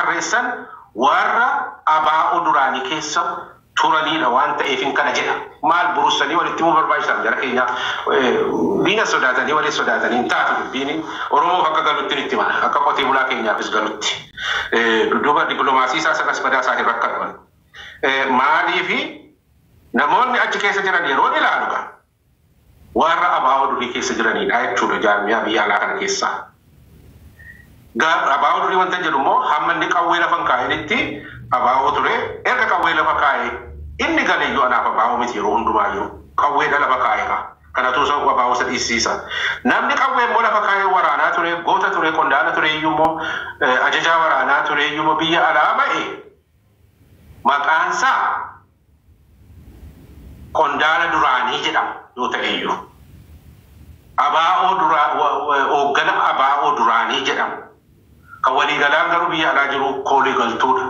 tarreessan warra abaa'oo duraanii keessa turaniidha waan ta'eef hin kana jedha. Maal burussanii walitti immoo barbaachisan jara keenya diina sodaatanii walii sodaatanii hin taatu dubbiin Oromoof akka galutti itti mana akka qotee bulaa keenyaafis galutti. Dudduuba dippiloomaasii isaa sanas badaa isaanii rakka dhuman. Maaliifi namoonni achi keessa jiran yeroo ilaalu kan warra abaa'oo durii keessa jiranidha jechuudha jaarmiyaa biyya alaa kana keessaa. Abaa'oo durii wanta jedhu immoo hamma inni qawwee lafa kaa'initti abaa'oo ture erga qawwee lafa kaa'e inni galeeyyuu anaaf abaa'oo miti yeroo hundumaa jiru qawweedha lafa kaa'eera. Kanatu isa abaa'oo isa dhiisiisa. Namni qawwee immoo lafa kaa'ee waraanaa ture goota ture qondaala ture iyyuu immoo ajajaa waraanaa ture iyyuu immoo biyya alaa ba'e maqaansaa qondaala duraanii jedhama yoo ta'e iyyuu. Abaa'oo hooggana abaa'oo duraanii jedhama. Kan waliigalaan garuu biyya alaa jiru koolii galtuudha.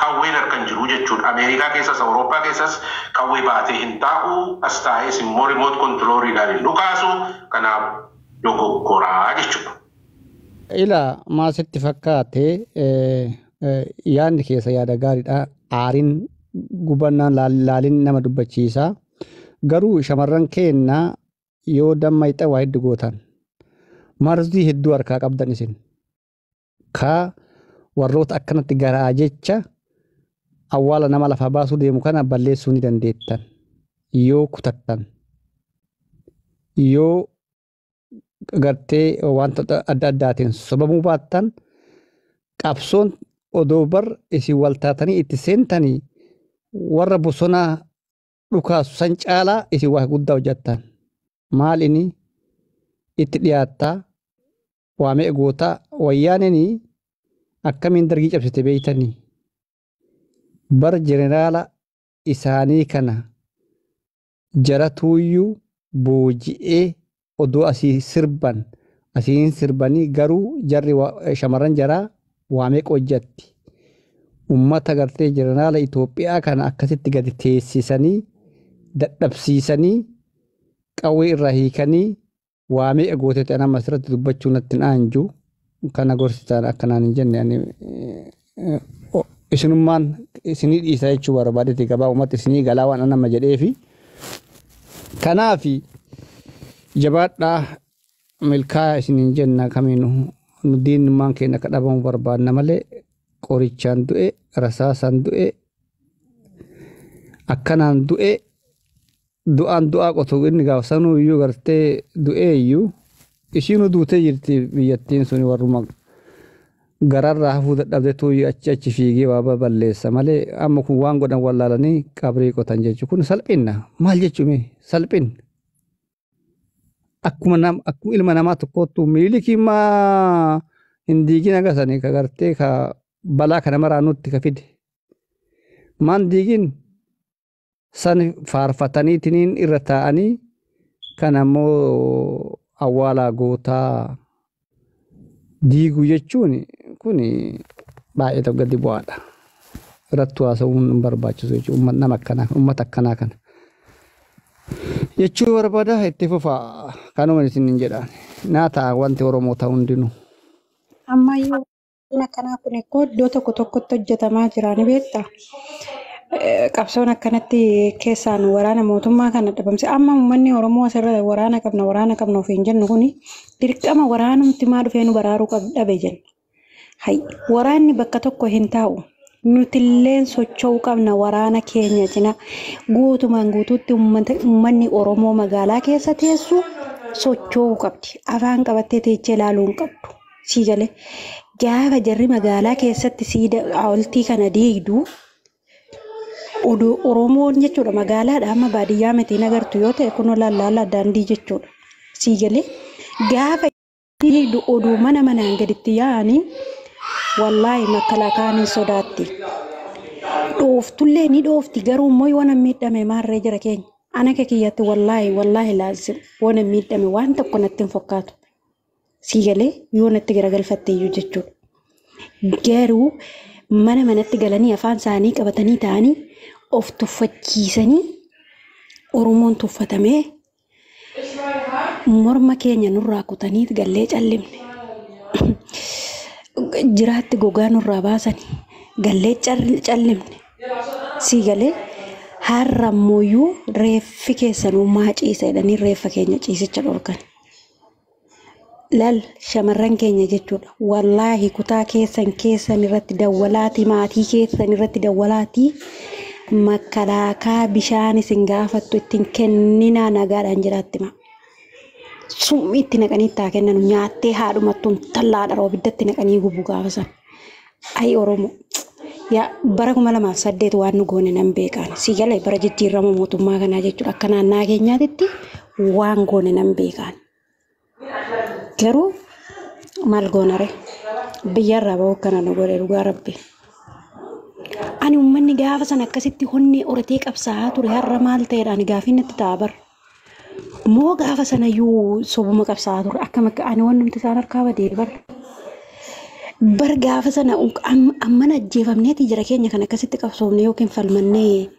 Qawween harkan jiru jechuudha. Ameerikaa keessas Awurooppaa keessas qawwee baatee hin taa'u as taa'es immoo rimoot kontirooliidhaan hin dhukaasu kanaaf dogoggoraa jechuudha. Ilaa maasitti fakkaatee yaadni keessa yaada gaariidha. Aariin gubannaan laaliin nama dubbachiisa. Garuu shamarran keenya yoo damma ixa waa hedduu gootan marzii hedduu harkaa qabdan isin ka warroota akkanatti garaa jecha awwaala nama lafa baasuu deemu kana balleessuu ni dandeettan yoo kutattan yoo gartee wantoota adda addaatiin sobamuu baattan qabsoon odoo bar isin waltaatanii itti seentanii warra bosonaa dhukaasu san caalaa isin waa guddaa hojjettan. Maal inni itti dhiyaattaa waamee gootaa wayyaananii akkamiin dargii cabsite beeytanii bar jeneraala isaanii kana jaratuuyyuu booji'ee odoo asii sirban asiin sirbanii garuu jarri shamarran jaraa waamee hojjetti ummata gartee jeneraala Itoophiyaa kana akkasitti gadi teessisanii dadhabsiisanii qawwee irraa hiikanii waamee gooteete nama asirratti dubbachuu natti aanju kana gorsitaan akkanaan hin jenne isinummaan isinii dhiisaa jechuu barbaadeeti gabaa uummata isinii galaa waan nama jedheefi kanaafi jabaadhaa milkaa isiniin jenna kamiinu nu diinummaan keenya akka dhabamu barbaadna malee qorichaan du'e rasaasaan du'e akkanaan du'e du'aan du'aa qotu inni gaafsanuu iyyuu gartee du'ee iyyuu ishiinu duutee jirti biyyattiin suni warruma gararraa hafuu dadhabdeetu achi fiigee waa balleessa malee amma kun waan godhan wallaalanii qabrii qotan jechuun kun salphinna maal jechuun salphin akkuma ilma namaa tokkottu miilikii maa hin diigin agarsiisanii ka gartee ka balaa kana maraa nutti ka fide maan diigin san faarfataniitiin irra taa'anii kan ammoo awwaalaa gootaa diiguu jechuun kun baay'ee tokko gadi bu'aadha. Irratti haasa'uun hin barbaachisu jechuudha nama akkanaa uummata akkanaa kana. Jechuu barbaada itti fufaa kanuma isin hin jedhaan naa ta'a wanti Oromoo ta'u hundinuu. Ammayyuu akkanaa kun iddoo tokko tokkotti hojjetamaa jira ni beektaa? Qabsoon akkanatti keessaan waraana mootummaa kana dhabamse amma uummanni Oromoo asirra waraana qabna ofiin jennu kuni dirqama waraanumti maa dhufee nu baraaruu dhabe jenna. Hay waraanni bakka tokko hin taa'u nutilleen socho'uu qabna waraana keenya cina guutumaan guutuutti uummanni Oromoo magaalaa keessa teessu socho'uu qabdi afaan qabattee teechee ilaaluu hin qabdu sii galee gaafa jarri magaalaa keessatti siida hawultii kana diigdu. Oromoon jechuudha magaalaadha amma baadiyyaa mitiin agartu yoo ta'e kun lallaala daandii jechuudha sii galee gaafa oduu manaan gaditti yaa'anii wallaahi makalaakaan sodaatti dhooftullee ni dhoofti garuu immoo waan miidhame maarree jira keenya ana kiyyatti wallaahi laazim waan miidhame waan tokko natti hin fakkaatu sii galee yoo natti garagalfatte iyyuu jechuudha garuu manatti galanii afaan isaanii qabatanii ta'anii of tuffachiisanii Oromoon tuffatamee morma keenya nurraa kutanii gallee callimne jiraatti gogaa nurraa baasani gallee callimne sii galee har'ammoo reeffi keessanuu maa ciisa jedhanii reeffa keenya ciisicha dhorkan. Lal shamarran keenya jechuudha. Wallaahi kutaa keessan irratti dawwalaati maatii keessan irratti dawwalaati makalaakaa bishaan isin gaafattu ittiin kenninaa nagaadhaan jiraatti ma. Summii itti naqanii taa kennan nyaattee haadhumattuun tallaadha roobiddatti naqanii gubu gaafa san. Ay Oromoo. Yaa bara 2008 waan nu goone nan beekan. Si galee bara jijjiirama mootummaa kanaa jechuudha. Akka naannaa keenyaatitti waan goone nan beekan. Garuu maal goonare biyyarraa bahuu kana nu godhe dhugaa rabbi. Ani uummanni gaafa san akkasitti honni oratee qabsaa'aa ture har'a maal ta'eedhaan gaafiin itti ta'a bar. Moo gaafa sanayyuu sobuma qabsaa'aa ture akka ani waan numti isaan harkaa badee bar. Bar gaafa sana ammana ajjeefamneeti jira keenya kan akkasitti qabsoomne yookiin falmannee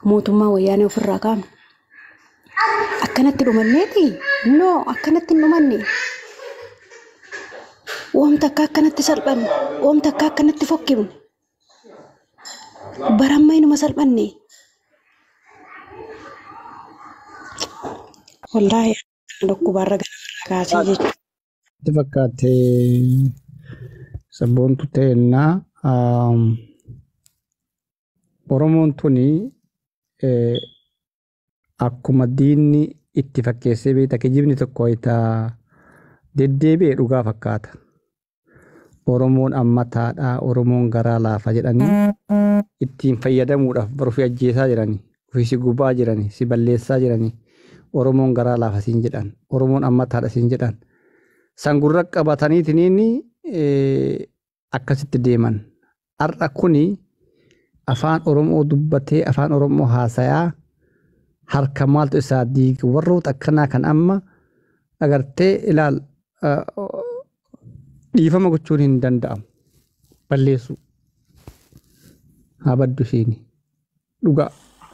mootummaa wayyaanee ofirraa kaa'amne. Akkanatti dhumanneeti? No, akkanatti hin dhumanne. Wanta akka akkanatti salphanne, wanta akka akkanatti fokkifne. Baramma inuma salphanne. Wallaahi dhukkubaarra gara kaasee jechuudha. Itti fakkaatee sabboontu ta'ennaa Oromoon tuni akkuma diinni itti fakkeessee beekta kijibni tokko itaa deddeebi'ee dhugaa fakkaata. Oromoon ammataadhaa Oromoon garaa laafa jedhanii ittiin fayyadamuudhaaf barufii ajjeesaa jiranii ofii si gubaa jiranii si balleessaa jiranii Oromoon garaa laafa siin jedhan Oromoon ammataadha siin jedhan sangurra qabataniitiin akkasitti deeman. Har'a kuni afaan Oromoo dubbatee afaan Oromoo haasayaa harka maaltu isaa diiga warroota akkanaa kan amma agartee ilaal dhiifama gochuun hin danda'amu balleessu haa baddu ishiini dhugaa.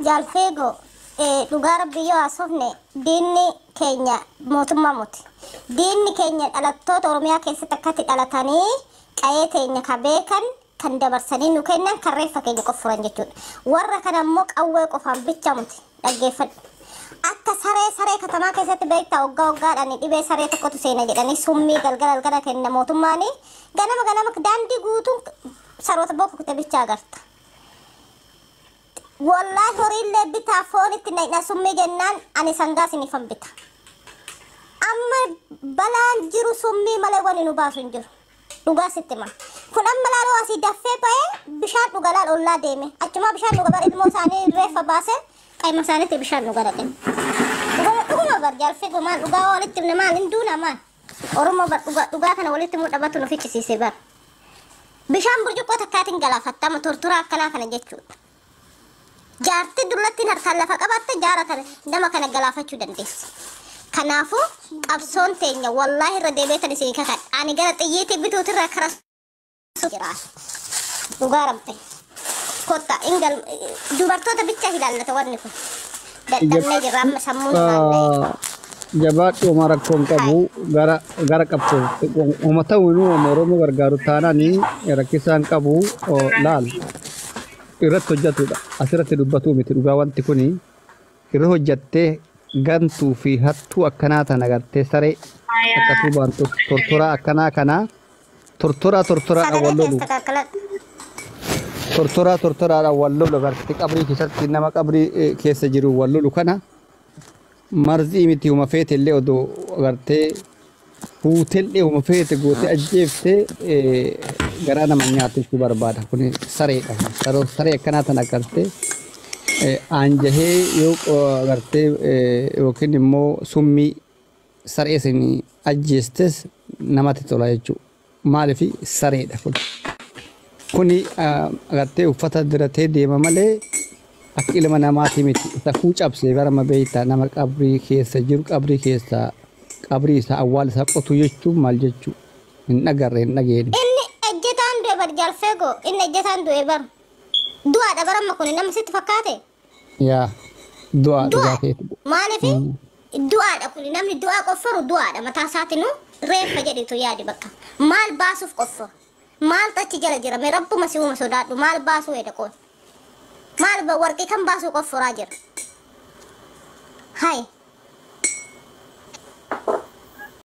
Jaalfeego dhugaa rabbi yoo haasofne diinni keenya mootummaa muti. Diinni keenya dhalattoota Oromiyaa keessatti akkatti dhalatanii qa'ee teenya ka beekan kan dabarsanii nu kennan kan reeffa keenya qoffuran jechuudha. Warra kana immoo qawwee qofaan bicha muti dhaggeeffadhu. Akka saree katamaa keessatti beektaa waggaadhaan dhibee saree tokkotu seena jedhanii summii galgala kenna mootummaanii ganama daandii guutuun saroota boka kutee bichaa agarta. Wallaahi horiillee bitaa foonitti naqna summii jennaan ani sangaa sinifan bita. Amma balaan jiru summii malee wani nu baasu hin jiru. Dhugaa sitti ma. Kun amma laaloo asii daffee ba'ee bishaan dhugalaan ollaa deeme. Achuma bishaan dhuga bara ilmoo isaanii reeffa baasee qaama isaaniitti bishaan dhuga dhaqan. Dhuguma bar jaalfee gumaan dhugaa walitti namaan hin duunamaan. Oromoo bar dhugaa kana walitti mudhabatu nu fichisiisee bar. Bishaan burcuqqoo takkaatiin galaafattama torturaa akkanaa kana jechuudha. Jaartii durattiin harkaan lafa qabatte jaara kana nama kana galaafachuu dandeessi. Kanaafuu qabsoon teenya wallaahi irra deebiitan isin kakadha. Ani gara xiyyiitii bituutirraa karaa jira. Dhugaa rabbe. Kotta ingal dubartoota bicha ilaallata wanni kun. Dadhabnee jirra amma sammuun ilaallata. Jabaadhu oma rakkoon qabu gara qabsoo oma ta'uun oma Oromoo gargaaru taananii rakkisaan qabu laal irratti hojjetudha. Asirratti dubbatu miti dhugaa wanti kuni irra hojjettee gantuu fi hattuu akkanaa tan agartee saree akkasuu baantu tortoraa akkanaa kanaa tortoraa wallolu tortoraa wallolu agartee qabrii keessatti nama qabrii keessa jiru wallolu kana marzii miti uma feete illee odoo agartee fuutellee uma feete goote ajjeeftee garaa nama nyaatachuu barbaada kuni sareedha saree akkanaa tan agartee anjahee yoo agartee yookiin immoo summii saree isin ajjeestes namatti tola jechuudha. Maaliif sareedha kun. Kuni agartee uffata diratee deema malee akka ilma namaati miti. Isa kuu cabsee gara mabeeyta nama qabrii keessa jiru qabrii keessa qabrii isaa awwaal isaa qotu jechuun maal jechuu hin dhagarre hin dhageenye. Inni ejjetaan du'e bar jaalfeego inni ejjetaan du'e bar du'aadha baramma kun namni sitti fakkaate. Yaa du'aa keeti. Maaliif du'aadha kun namni du'aa qofforu du'aadha mataa isaatiin reeffa jedhitu yaadi bakka maal baasuuf qofforu maal tachi jala jira mee rabbuma si uuma sodaadhu maal baasuu edha qoon maal warqii kan baasuu qof furaa jira hay